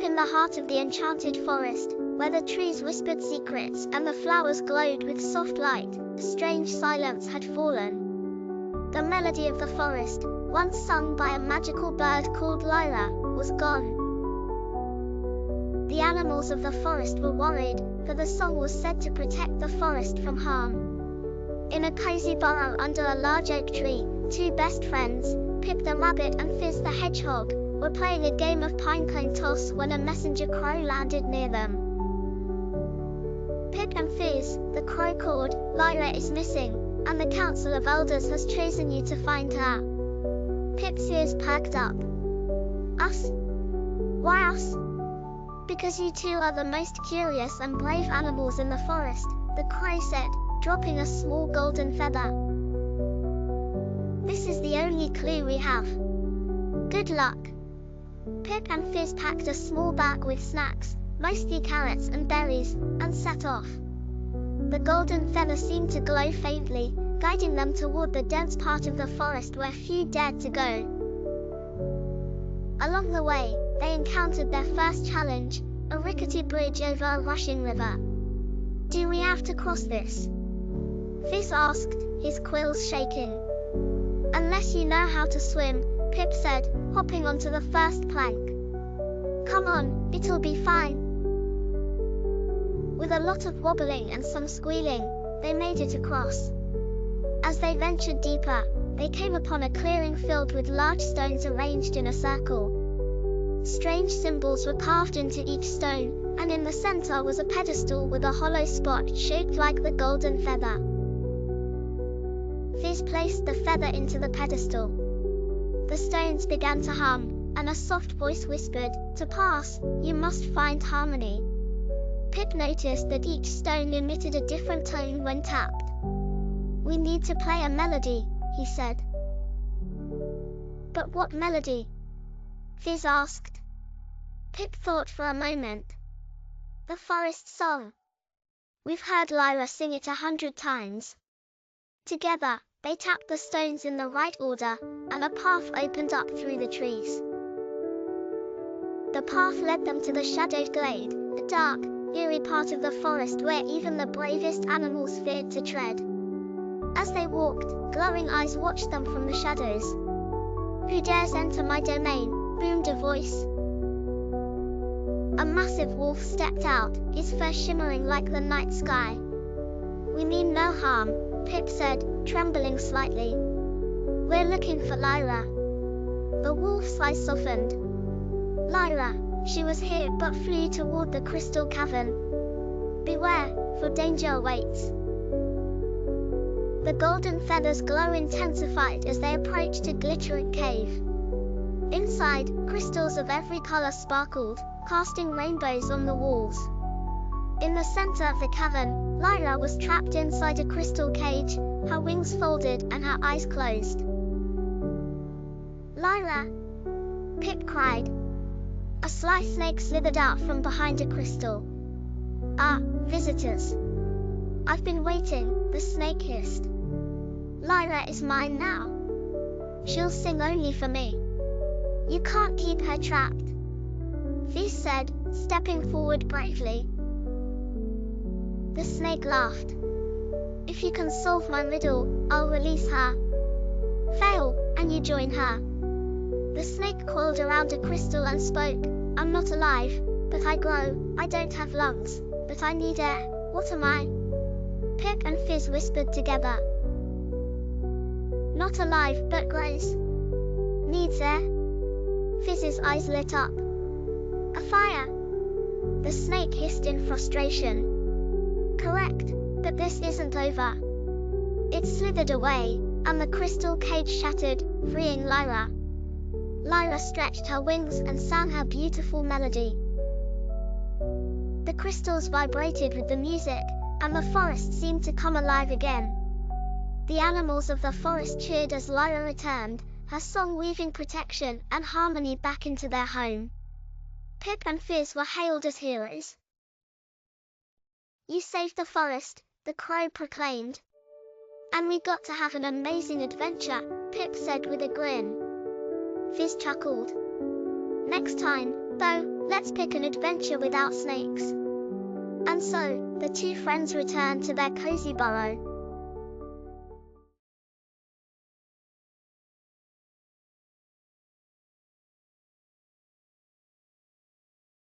Deep in the heart of the enchanted forest, where the trees whispered secrets and the flowers glowed with soft light, a strange silence had fallen. The melody of the forest, once sung by a magical bird called Lyra, was gone. The animals of the forest were worried, for the song was said to protect the forest from harm. In a cozy burrow under a large oak tree, two best friends, Pip the rabbit and Fizz the hedgehog, were playing a game of pinecone toss when a messenger crow landed near them. Pip and Fizz, the crow called, "Lyra is missing, and the Council of Elders has chosen you to find her." Pip's ears perked up. "Us? Why us?" "Because you two are the most curious and brave animals in the forest," the crow said, dropping a small golden feather. "This is the only clue we have. Good luck." Pip and Fizz packed a small bag with snacks, mostly carrots and berries, and set off. The golden feather seemed to glow faintly, guiding them toward the dense part of the forest where few dared to go. Along the way, they encountered their first challenge, a rickety bridge over a rushing river. "Do we have to cross this?" Fizz asked, his quills shaking. "Unless you know how to swim," Pip said, hopping onto the first plank. "Come on, it'll be fine." With a lot of wobbling and some squealing, they made it across. As they ventured deeper, they came upon a clearing filled with large stones arranged in a circle. Strange symbols were carved into each stone, and in the center was a pedestal with a hollow spot shaped like the golden feather. Fizz placed the feather into the pedestal. The stones began to hum, and a soft voice whispered, "To pass, you must find harmony." Pip noticed that each stone emitted a different tone when tapped. "We need to play a melody," he said. "But what melody?" Fizz asked. Pip thought for a moment. "The forest song. We've heard Lyra sing it 100 times." Together, they tapped the stones in the right order, and a path opened up through the trees. The path led them to the shadowed glade, a dark, eerie part of the forest where even the bravest animals feared to tread. As they walked, glowing eyes watched them from the shadows. "Who dares enter my domain?" boomed a voice. A massive wolf stepped out, his fur shimmering like the night sky. "We mean no harm," Pip said, trembling slightly. "We're looking for Lyra." The wolf's eyes softened. "Lyra, she was here but flew toward the crystal cavern. Beware, for danger awaits." The golden feather's glow intensified as they approached a glittering cave. Inside, crystals of every color sparkled, casting rainbows on the walls. In the center of the cavern, Lyra was trapped inside a crystal cage, her wings folded and her eyes closed. "Lyra!" Pip cried. A sly snake slithered out from behind a crystal. "Ah, visitors. I've been waiting," the snake hissed. "Lyra is mine now. She'll sing only for me. You can't keep her trapped," Fizz said, stepping forward bravely. The snake laughed. "If you can solve my riddle, I'll release her. Fail, and you join her." The snake coiled around a crystal and spoke. "I'm not alive, but I grow. I don't have lungs, but I need air. What am I?" Pip and Fizz whispered together. "Not alive, but grows. Needs air." Fizz's eyes lit up. "A fire!" The snake hissed in frustration. "Correct, but this isn't over." It slithered away, and the crystal cage shattered, freeing Lyra. Lyra stretched her wings and sang her beautiful melody. The crystals vibrated with the music, and the forest seemed to come alive again. The animals of the forest cheered as Lyra returned, her song weaving protection and harmony back into their home. Pip and Fizz were hailed as heroes. "You saved the forest," the crow proclaimed. "And we got to have an amazing adventure," Pip said with a grin. Fizz chuckled. "Next time, So, let's pick an adventure without snakes. And so, the two friends returned to their cozy burrow.